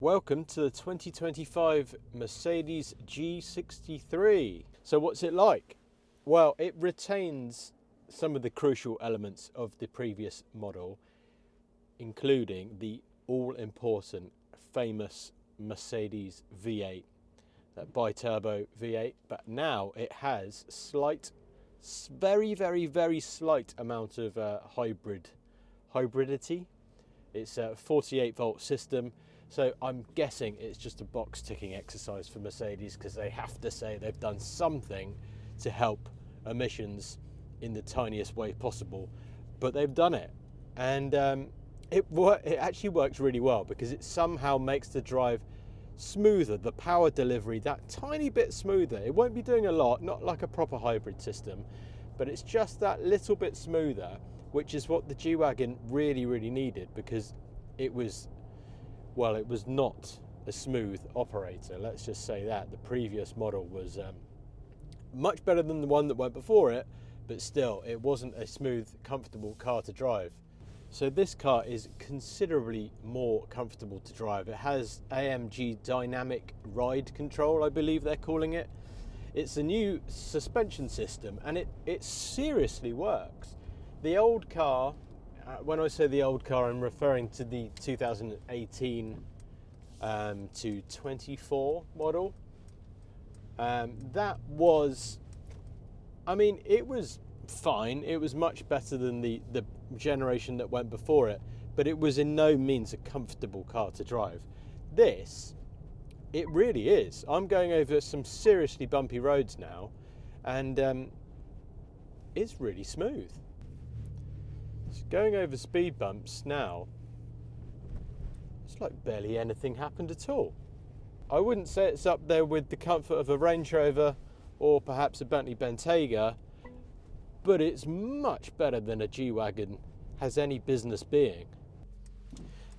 Welcome to the 2025 Mercedes G63. So what's it like? Well, it retains some of the crucial elements of the previous model, including the all-important famous Mercedes V8, that bi-turbo V8, but now it has very slight amount of hybridity. It's a 48 volt system. So I'm guessing it's just a box ticking exercise for Mercedes, because they have to say they've done something to help emissions in the tiniest way possible, but they've done it. And it actually works really well, because it somehow makes the drive smoother, the power delivery that tiny bit smoother. It won't be doing a lot, not like a proper hybrid system, but it's just that little bit smoother, which is what the G-Wagon really needed, because it was not a smooth operator, let's just say that. The previous model was much better than the one that went before it, but still, it wasn't a smooth, comfortable car to drive. So this car is considerably more comfortable to drive. It has AMG dynamic ride control, I believe they're calling it. It's a new suspension system, and it seriously works. The old car, when I say the old car, I'm referring to the 2018 to 24 model. That was, it was fine. It was much better than the generation that went before it, but it was in no means a comfortable car to drive. This, it really is. I'm going over some seriously bumpy roads now, and it's really smooth. So going over speed bumps now, it's like barely anything happened at all. I wouldn't say it's up there with the comfort of a Range Rover or perhaps a Bentley Bentayga, but it's much better than a G-Wagon has any business being.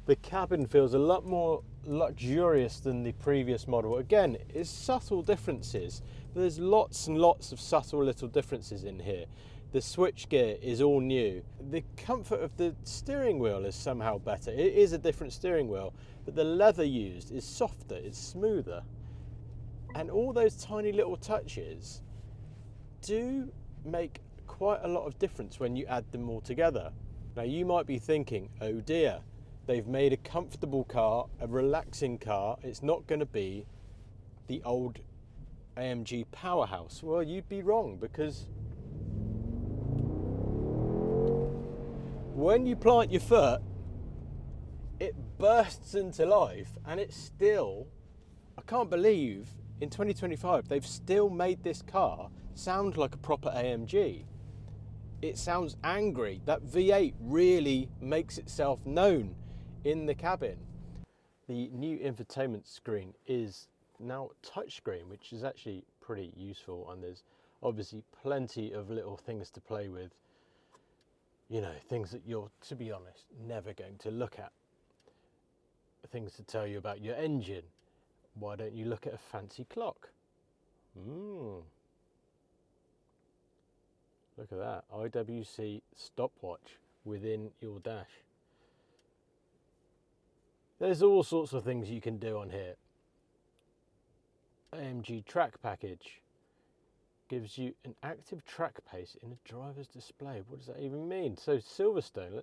The cabin feels a lot more luxurious than the previous model. Again, it's subtle differences. There's lots and lots of subtle little differences in here. The switchgear is all new. The comfort of the steering wheel is somehow better. It is a different steering wheel, but the leather used is softer, it's smoother. And all those tiny little touches do make quite a lot of difference when you add them all together. Now you might be thinking, oh dear, they've made a comfortable car, a relaxing car. It's not going to be the old AMG powerhouse. Well, you'd be wrong, because when you plant your foot, it bursts into life, and it's still, I can't believe in 2025 they've still made this car sound like a proper AMG. It sounds angry. That V8 really makes itself known in the cabin. The new infotainment screen is now touchscreen, which is actually pretty useful, and there's obviously plenty of little things to play with. You know, things that you're, to be honest, never going to look at. Things to tell you about your engine. Why don't you look at a fancy clock? Look at that, IWC stopwatch within your dash. There's all sorts of things you can do on here. AMG track package gives you an active track pace in a driver's display. What does that even mean? So Silverstone,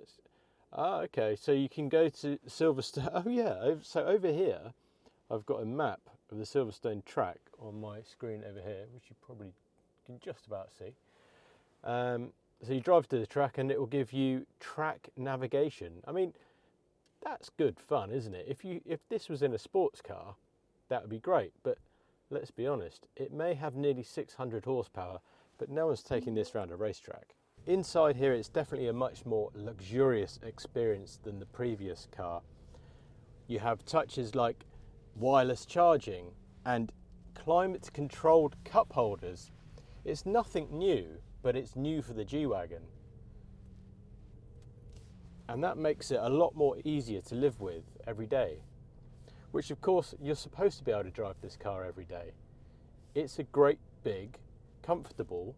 okay, so you can go to Silverstone. Oh yeah, so over here, I've got a map of the Silverstone track on my screen over here, which you probably can just about see. So you drive to the track and it will give you track navigation. That's good fun, isn't it? If this was in a sports car, that would be great, but let's be honest, it may have nearly 600 horsepower, but no one's taking this around a racetrack. Inside here, it's definitely a much more luxurious experience than the previous car. You have touches like wireless charging and climate-controlled cup holders. It's nothing new, but it's new for the G-Wagon. And that makes it a lot more easier to live with every day. Which of course, you're supposed to be able to drive this car every day. It's a great, big, comfortable,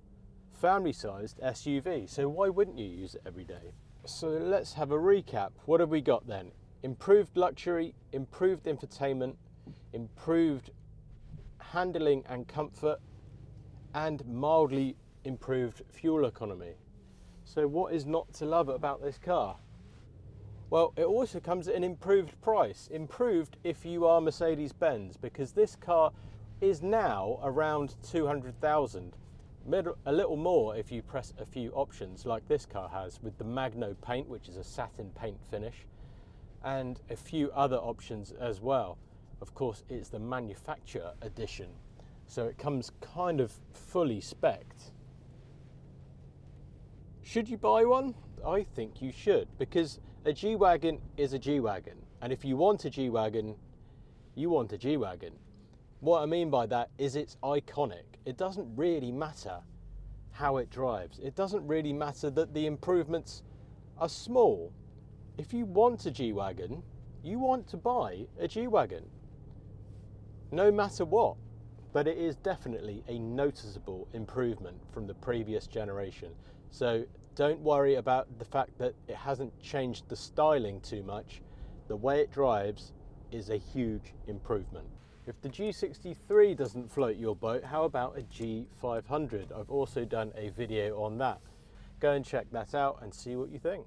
family-sized SUV, so why wouldn't you use it every day? So let's have a recap. What have we got then? improved luxury, improved infotainment, improved handling and comfort, and mildly improved fuel economy. So what is not to love about this car? Well, it also comes at an improved price. Improved if you are Mercedes-Benz, because this car is now around 200,000. A little more if you press a few options like this car has, with the Magno paint, which is a satin paint finish, and a few other options as well. Of course, it's the manufacturer edition, so it comes kind of fully spec'd. Should you buy one? I think you should, because a G-Wagon is a G-Wagon, and if you want a G-Wagon, you want a G-Wagon. What I mean by that is it's iconic. It doesn't really matter how it drives. It doesn't really matter that the improvements are small. If you want a G-Wagon, you want to buy a G-Wagon, no matter what. But it is definitely a noticeable improvement from the previous generation. So don't worry about the fact that it hasn't changed the styling too much. The way it drives is a huge improvement. If the G63 doesn't float your boat, how about a G500? I've also done a video on that. Go and check that out and see what you think.